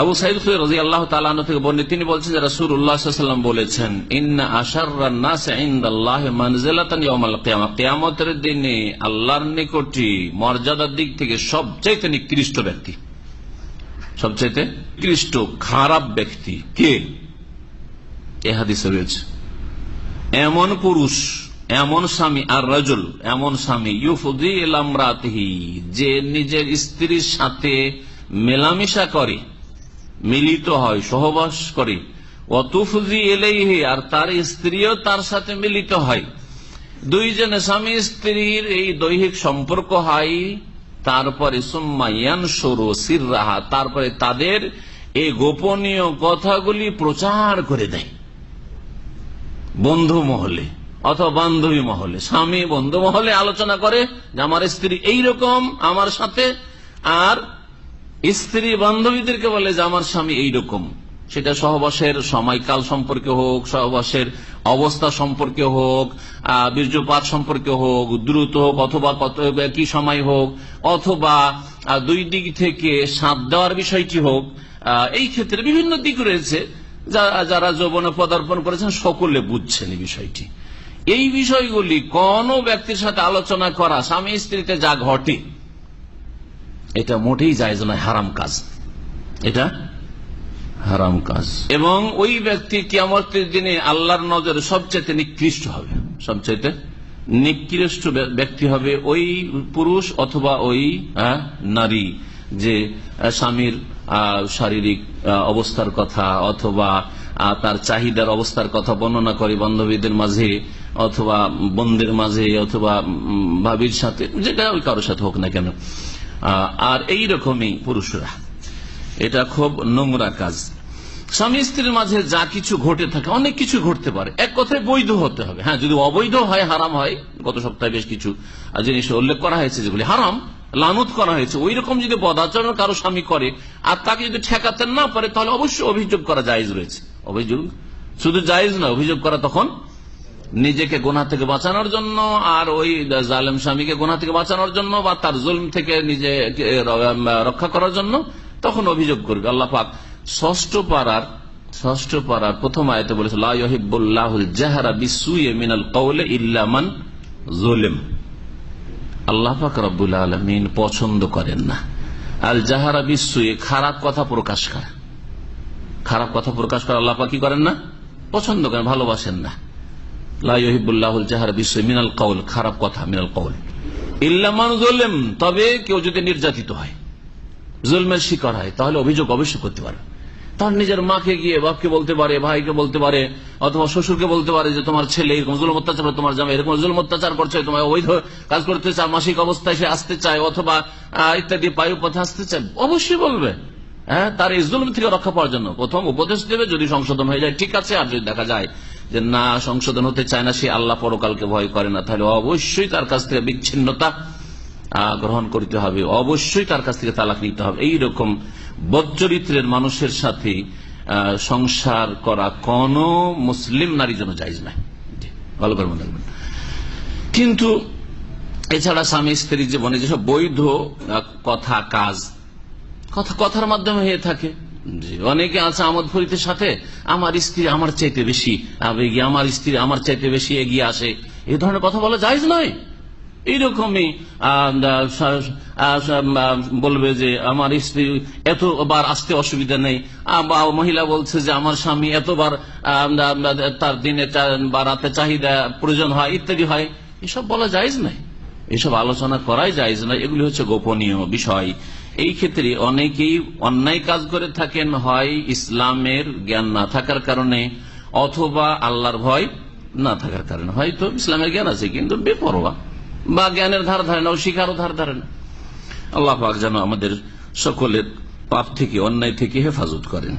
আবু সাঈদ খুদরী রাদিয়াল্লাহু তাআলা আনহু থেকে বর্ণিত, তিনি বলছেন যে রাসূলুল্লাহ সাল্লাল্লাহু আলাইহি ওয়াসাল্লাম বলেছেন, ইন্না আশাররান নাস ইনদাল্লাহি মানজিলাতান ইয়াউমাল কিয়ামা, কিয়ামতের দিনে আল্লাহর নিকটে মর্যাদার দিক থেকে সবচেয়ে নিকৃষ্ট ব্যক্তি, সবচেয়ে নিকৃষ্ট খারাপ ব্যক্তি কে? এই হাদিসে রয়েছে এমন পুরুষ, এমন স্বামী, আর রাজুল এমন স্বামী, ইউফদি ইলা ইমরাতিহি, যে নিজের স্ত্রীর সাথে মেলামেশা করে, মিলিত হয়, সহবাস করে, ওয়াতুফজি ইলাইহি, আর তার স্ত্রীও তার সাথে মিলিত হয়, দুইজনে স্বামী স্ত্রীর এই দৈহিক সম্পর্ক হয়, তারপরে সুম্মা ইয়ানশুরু সিররাহা, তারপরে তাদের এই গোপনীয় কথাগুলি প্রচার করে দেয় বন্ধু মহলে অথবা বান্ধবী মহলে। স্বামী বন্ধু মহলে আলোচনা করে যে আমার স্ত্রী এইরকম আমার সাথে, আর স্ত্রী বান্ধবীদেরকে বলে যে আমার স্বামী এইরকম। সেটা সহবাসের সময়কাল সম্পর্কে হোক, সহবাসের অবস্থা সম্পর্কে হোক, বীর্যপাত সম্পর্কে হোক, দ্রুত হোক অথবা কত কি সময় হোক, অথবা দুই দিক থেকে সাথ দেওয়ার বিষয়টি হোক। এই ক্ষেত্রে বিভিন্ন দিক রয়েছে, যারা যৌবনে পদার্পণ করেছেন সকলে বুঝছেন এই বিষয়টি। এই বিষয়গুলি কোন ব্যক্তির সাথে আলোচনা করা, স্বামী স্ত্রীতে যা ঘটে, এটা মোটেই জায়েজ নয়, হারাম কাজ, এটা হারাম কাজ। এবং ওই ব্যক্তি কিয়ামতের দিনে আল্লাহর নজরে সবচেয়ে নিকৃষ্ট হবে, সবচেয়ে নিকৃষ্ট ব্যক্তি হবে ওই পুরুষ অথবা ওই নারী যে স্বামীর শারীরিক অবস্থার কথা অথবা তার চাহিদার অবস্থার কথা বর্ণনা করে বান্ধবীদের মাঝে অথবা বোনদের মাঝে অথবা ভাবির সাথে, যেটা ওই কারোর সাথে হোক না কেন। আর এই রকমই পুরুষরা, এটা খুব নোংরা কাজ। স্বামী স্ত্রীর মাঝে যা কিছু ঘটে থাকে, অনেক কিছু ঘটতে পারে, এক কথায় বৈধ হতে হবে। হ্যাঁ, যদি অবৈধ হয়, হারাম হয়, গত সপ্তাহে বেশ কিছু জিনিস উল্লেখ করা হয়েছে যেগুলি হারাম, লানত করা হয়েছে, ওই রকম যদি বদাচরণ কারো স্বামী করে আর তাকে যদি ঠেকাতে না পারে, তাহলে অবশ্যই অভিযোগ করা জায়েজ রয়েছে। অভিযোগ শুধু জায়েজ না, অভিযোগ করা তখন নিজেকে গুনাহ থেকে বাঁচানোর জন্য, আর ওই জালেম স্বামীকে গুনাহ থেকে বাঁচানোর জন্য, বা তার জুলম থেকে নিজেকে রক্ষা করার জন্য তখন অভিযোগ করবে। আল্লাহ পাক ষষ্ঠ পারার প্রথম আয়াতে বলেছে, লা ইউহিব্বুল্লাহুল জাহরা বিসসুই মিনাল কওলি ইল্লা মান যুলিম। আল্লাহ পাক রব্বুল আলামিন পছন্দ করেন না আল জাহরা বিসসুই, খারাপ কথা প্রকাশ করা। খারাপ কথা প্রকাশ করা আল্লাহ পাক কি করেন না? পছন্দ করেন, ভালোবাসেন না। লা ইউহিব্বুল্লাহুল জাহরা বিসসুই মিনাল কওল, খারাপ কথা, মিনাল কওল ইল্লা মান যুলিম, তবে কেউ যদি নির্যাতিত হয়, জুলমের শিকার হয়, তাহলে অভিযোগ অবশ্যই করতে পারে। তার নিজের মাকে গিয়ে বাপকে বলতে পারে, ভাইকে বলতে পারে, অথবা শ্বশুরকে বলতে পারে যে তোমার ছেলে এরকম জুলম অত্যাচার, তোমার জামাই এরকম জুলম অত্যাচার করছে, তোমার অবৈধ কাজ করতে চায়, মাসিক অবস্থায় সে আসতে চায়, অথবা ইত্যাদি পায়ু পথে আসতে চায়, অবশ্যই বলবে। হ্যাঁ, তার এই জুলম থেকে রক্ষা পাওয়ার জন্য প্রথম উপদেশ দেবে। যদি সংশোধন হয়ে যায় ঠিক আছে, আর যদি দেখা যায় যে না সংশোধন হতে চায় না, সে আল্লাহ পরকালকে ভয় করে না, তাহলে অবশ্যই তার কাছ থেকে বিচ্ছিন্নতা গ্রহণ করতে হবে, অবশ্যই তার কাছ থেকে তালাক নিতে হবে। এইরকম বদচরিত্রের মানুষের সাথে সংসার করা কোন মুসলিম নারীর জন্য জায়েজ নাই, ভালো করে মনে রাখবেন। কিন্তু এছাড়া স্বামী স্ত্রীর জীবনে যেসব বৈধ কথা কাজ, কথার মাধ্যমে হয়ে থাকে, অনেকে আছে আমোদ ফরিতের সাথে আমার স্ত্রী আমার চাইতে বেশি আবেগী, আমার স্ত্রী আমার চাইতে বেশি এগিয়ে আসে, এই ধরনের কথা বলা জায়েজ নয়। এইরকমই বলবে যে আমার স্ত্রী এতবার আসতে অসুবিধা নেই, মহিলা বলছে যে আমার স্বামী এতবার তার দিনে বা রাতে চাহিদা প্রয়োজন হয়, ইত্যাদি হয়, এসব বলা জায়েজ নাই, এসব আলোচনা করাই জায়েজ নাই। এগুলি হচ্ছে গোপনীয় বিষয়। এই ক্ষেত্রে অনেকেই অন্যায় কাজ করে থাকেন, হয় ইসলামের জ্ঞান না থাকার কারণে অথবা আল্লাহর ভয় না থাকার কারণে। হয়তো ইসলামের জ্ঞান আছে কিন্তু বেপরোয়া, বা জ্ঞানের ধার ধারে না, ও শিখারও ধার ধারে না। আল্লাহ পাক যেন আমাদের সকলের পাপ থেকে, অন্যায় থেকে হেফাজত করেন।